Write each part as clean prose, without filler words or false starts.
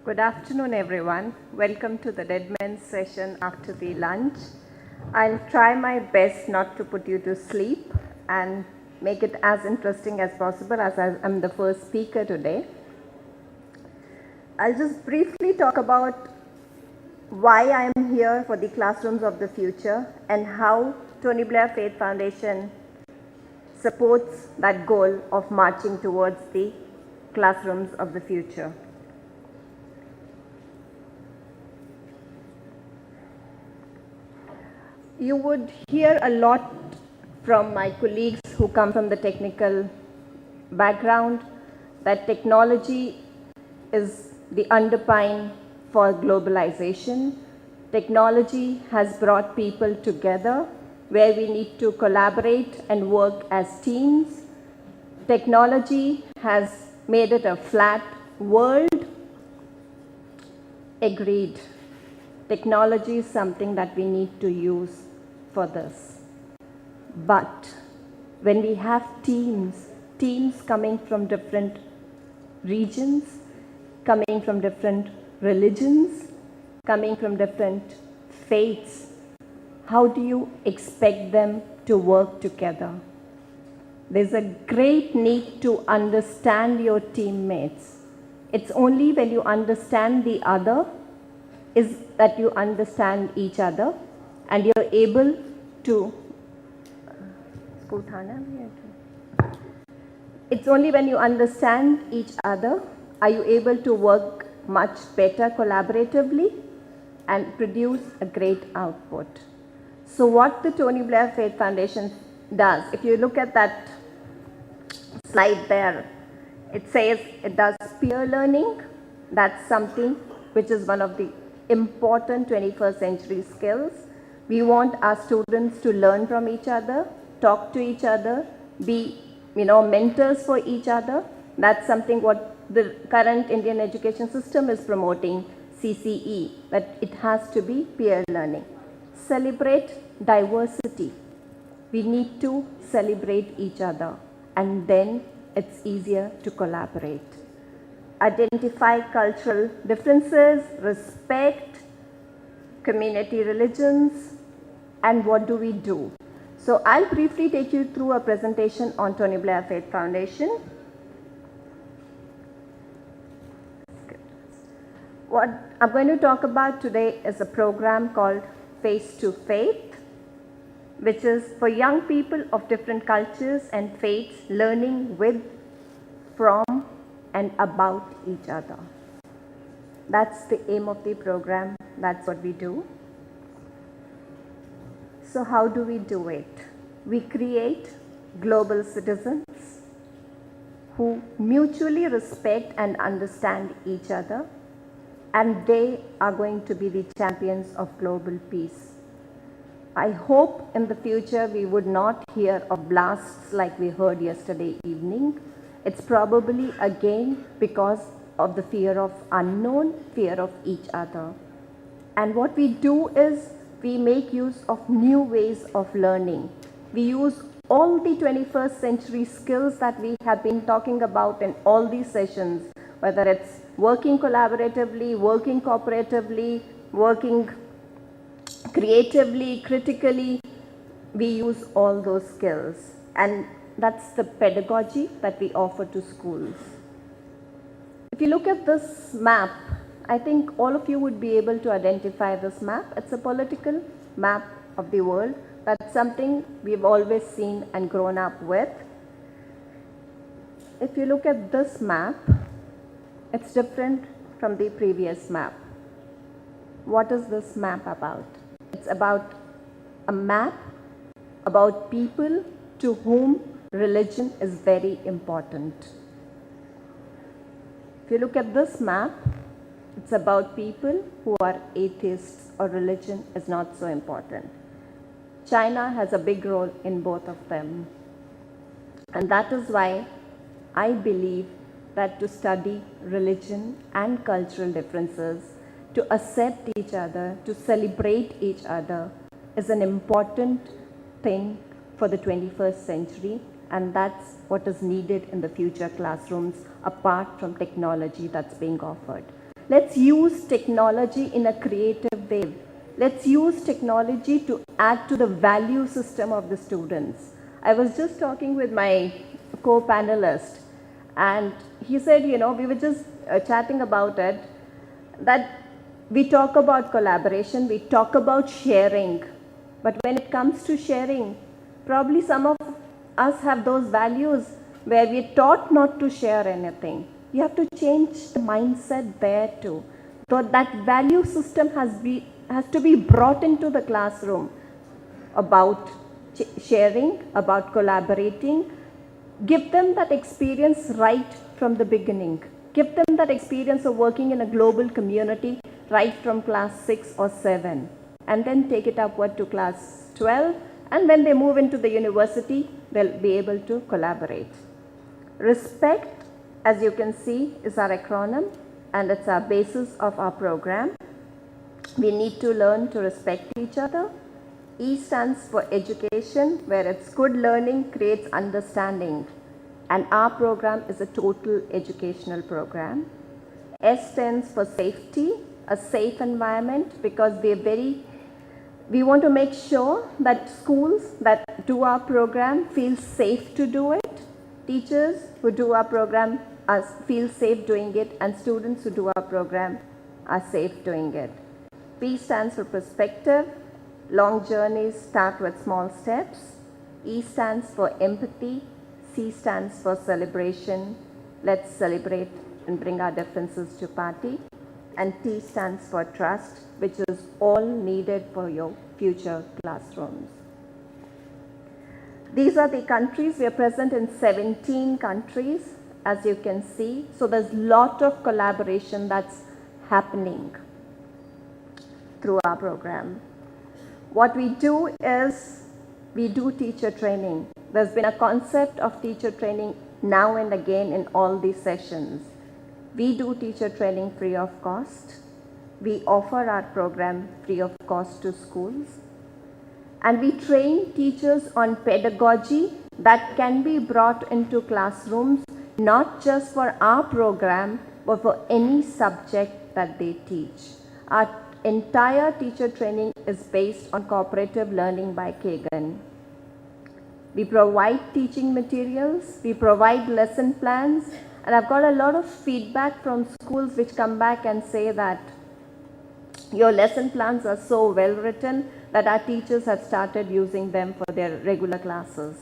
Good afternoon, everyone. Welcome to the Dead Men's session after the lunch. I'll try my best not to put you to sleep and make it as interesting as possible, as I'm the first speaker today. I'll just briefly talk about why I'm here for the Classrooms of the Future and how Tony Blair Faith Foundation supports that goal of marching towards the Classrooms of the Future. You would hear a lot from my colleagues who come from the technical background that technology is the underpinning for globalization. Technology has brought people together where we need to collaborate and work as teams. Technology has made it a flat world. Agreed. Technology is something that we need to use for this. But when we have teams coming from different regions, coming from different religions, coming from different faiths, how do you expect them to work together? There's a great need to understand your teammates. It's only when you understand the other is that you understand each other and you're able to it's only when you understand each other are you able to work much better collaboratively and produce a great output. So what the Tony Blair Faith Foundation does, if you look at that slide there, it says it does peer learning. That's something which is one of the important 21st century skills. We want our students to learn from each other, talk to each other, be mentors for each other. That's something what the current Indian education system is promoting, CCE, that it has to be peer learning. Celebrate diversity. We need to celebrate each other and then it's easier to collaborate. Identify cultural differences, respect community religions, and what do we do? So I'll briefly take you through a presentation on Tony Blair Faith Foundation. What I'm going to talk about today is a program called Face to Faith, which is for young people of different cultures and faiths learning with, from, and about each other. That's the aim of the program. That's what we do. So how do we do it? We create global citizens who mutually respect and understand each other, and they are going to be the champions of global peace. I hope in the future we would not hear of blasts like we heard yesterday evening. It's probably again because of the fear of unknown, fear of each other. And what we do is we make use of new ways of learning. We use all the 21st century skills that we have been talking about in all these sessions, whether it's working collaboratively, working cooperatively, working creatively, critically, we use all those skills. And that's the pedagogy that we offer to schools. If you look at this map, I think all of you would be able to identify this map. It's a political map of the world. That's something we've always seen and grown up with. If you look at this map, it's different from the previous map. What is this map about? It's about a map about people to whom religion is very important. If you look at this map, it's about people who are atheists or religion is not so important. China has a big role in both of them. And that is why I believe that to study religion and cultural differences, to accept each other, to celebrate each other is an important thing for the 21st century, and that's what is needed in the future classrooms apart from technology that's being offered. Let's use technology in a creative way. Let's use technology to add to the value system of the students. I was just talking with my co-panelist, and he said, we were just chatting about it, that we talk about collaboration, we talk about sharing, but when it comes to sharing, probably some of us have those values where we're taught not to share anything. You have to change the mindset there too. So that value system has to be brought into the classroom about sharing, about collaborating. Give them that experience right from the beginning. Give them that experience of working in a global community right from class 6 or 7, and then take it upward to class 12, and when they move into the university, they'll be able to collaborate. Respect, as you can see, is our acronym, and it's our basis of our program. We need to learn to respect each other. E stands for education, where it's good learning creates understanding, and our program is a total educational program. S stands for safety, a safe environment, because we want to make sure that schools that do our program feel safe to do it. Teachers who do our program feel safe doing it, and students who do our program are safe doing it. P stands for perspective. Long journeys start with small steps. E stands for empathy. C stands for celebration. Let's celebrate and bring our differences to party. And T stands for trust, which is all needed for your future classrooms. These are the countries. We are present in 17 countries, as you can see. So there's a lot of collaboration that's happening through our program. What we do is we do teacher training. There's been a concept of teacher training now and again in all these sessions. We do teacher training free of cost. We offer our program free of cost to schools. And we train teachers on pedagogy that can be brought into classrooms, not just for our program, but for any subject that they teach. Our entire teacher training is based on cooperative learning by Kagan. We provide teaching materials, we provide lesson plans, and I've got a lot of feedback from schools which come back and say that your lesson plans are so well written that our teachers have started using them for their regular classes.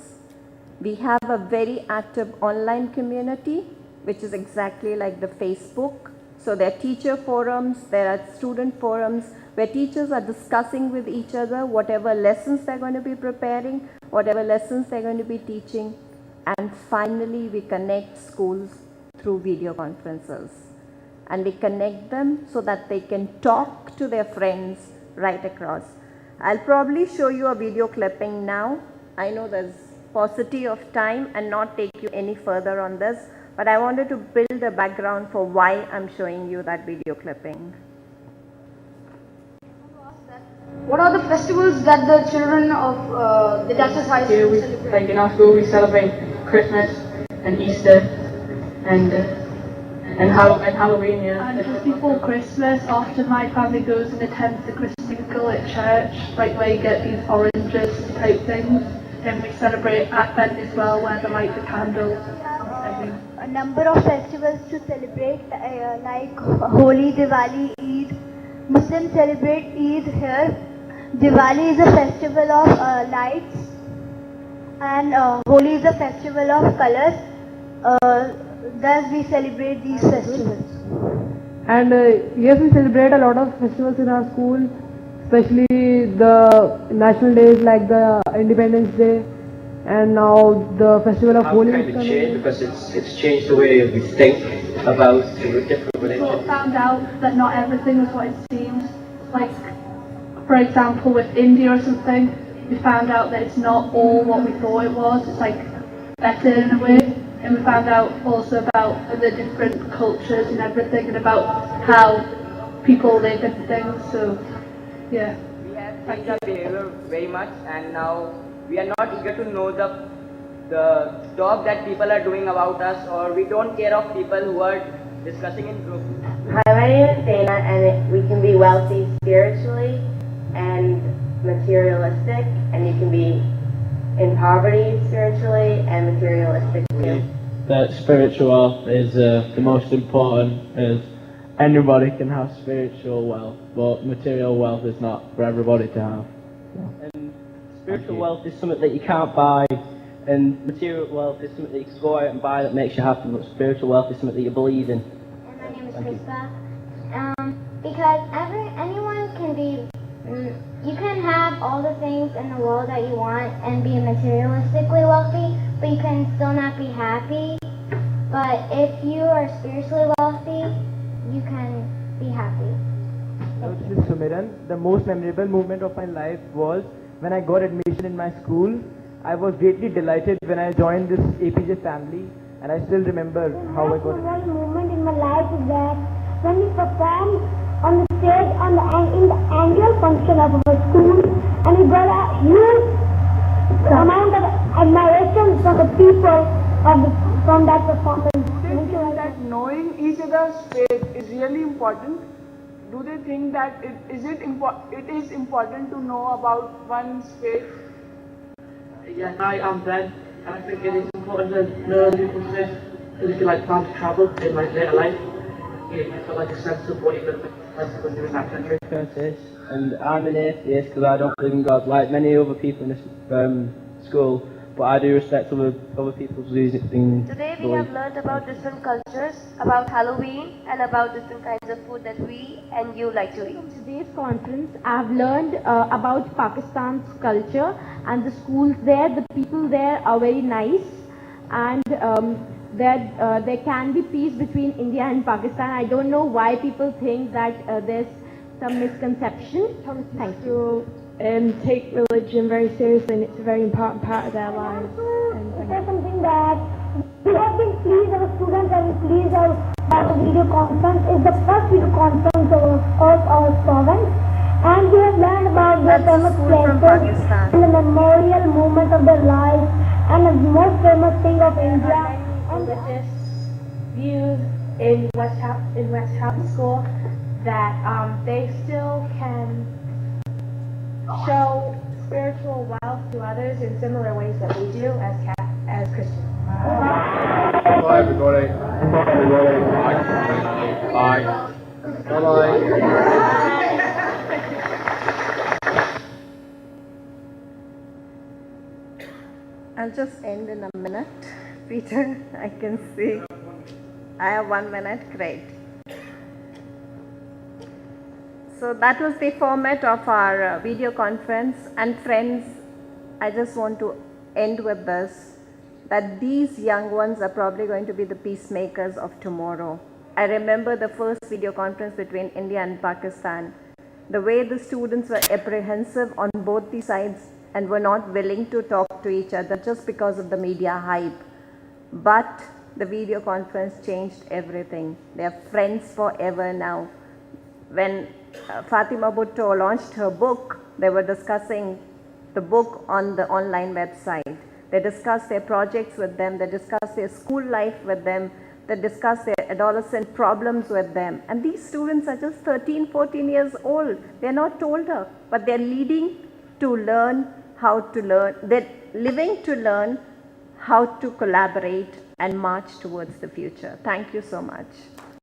We have a very active online community, which is exactly like the Facebook. So there are teacher forums, there are student forums where teachers are discussing with each other whatever lessons they're going to be preparing, whatever lessons they're going to be teaching. And finally, we connect schools through video conferences. And we connect them so that they can talk to their friends right across. I'll probably show you a video clipping now. I know there's paucity of time and not take you any further on this, but I wanted to build a background for why I'm showing you that video clipping. What are the festivals that the children of the Duchess High School celebrate? Like in our school, we celebrate Christmas and Easter and Halloween. Yeah. And just before Christmas, often my family goes and attends the Christmas school at church, like where you get these oranges type things. And we celebrate Advent as well, where they light the candles. A number of festivals to celebrate, like Holi, Diwali, Eid. Muslims celebrate Eid here. Diwali is a festival of lights, and Holi is a festival of colors. Thus we celebrate these festivals. And yes, we celebrate a lot of festivals in our school, especially the national days like the Independence Day, and now the festival of Holi is coming. Changed because it's changed the way we think about different religions. People found out that not everything was what it seemed. Like, for example, with India or something, we found out that it's not all what we thought it was. It's like better in a way. And we found out also about the different cultures and everything, and about how people live and things. So, yeah. We have changed our behavior very much, and now we are not eager to know the talk that people are doing about us, or we don't care of people who are discussing in groups. Hi, my name is Dana, and we can be wealthy spiritually and materialistic, and you can be in poverty spiritually and materialistically. That spiritual wealth is the most important, as anybody can have spiritual wealth, but material wealth is not for everybody to have. And spiritual wealth is something that you can't buy, and material wealth is something that you can go out and buy that makes you happy, but spiritual wealth is something that you believe in. And my name is Krista. Because anyone can be, you can have all the things in the world that you want and be materialistically wealthy, but you can still not be happy. But if you are spiritually wealthy, you can be happy. This is Sumiran. The most memorable moment of my life was when I got admission in my school. I was greatly delighted when I joined this APJ family, and I still remember how I got it. The moment in my life is that when we performed on the stage in the annual function of our school, and we got a huge amount of admiration from the people from that performance. Do they think that knowing each other's faith is really important? Do they think that it is important to know about one's faith? Yeah, hi, I'm Ben, and I think it is important to know people's faith because if you plan to travel in later life, you feel like a sense of what you're going to do in that country. Curtis, and I'm an atheist because I don't believe in God like many other people in this school, but I do respect other people's views and Today we have learned about different cultures, about Halloween, and about different kinds of food that we and you like to eat. In today's conference, I've learned about Pakistan's culture and the schools there. The people there are very nice, and there can be peace between India and Pakistan. I don't know why people think that there's some misconception. Thank you. Take religion very seriously, and it's a very important part of their lives. It's something that we have been pleased, our students have been pleased that the video conference is the first video conference of our province, and we have learned about the famous places and the memorial moment of their life and the most famous thing of India. And religious views in West Houghton School that they still can show spiritual wealth to others in similar ways that we do as Christians. Bye everybody. Bye. Bye. I'll just end in a minute. Peter, I can see. I have 1 minute, great. So that was the format of our video conference, and friends, I just want to end with this, that these young ones are probably going to be the peacemakers of tomorrow. I remember the first video conference between India and Pakistan, the way the students were apprehensive on both the sides and were not willing to talk to each other just because of the media hype. But the video conference changed everything. They are friends forever now. When Fatima Bhutto launched her book, they were discussing the book on the online website. They discussed their projects with them, they discussed their school life with them, they discussed their adolescent problems with them. And these students are just 13, 14 years old. They're not older, but they're leading to learn how to learn. They're living to learn how to collaborate and march towards the future. Thank you so much.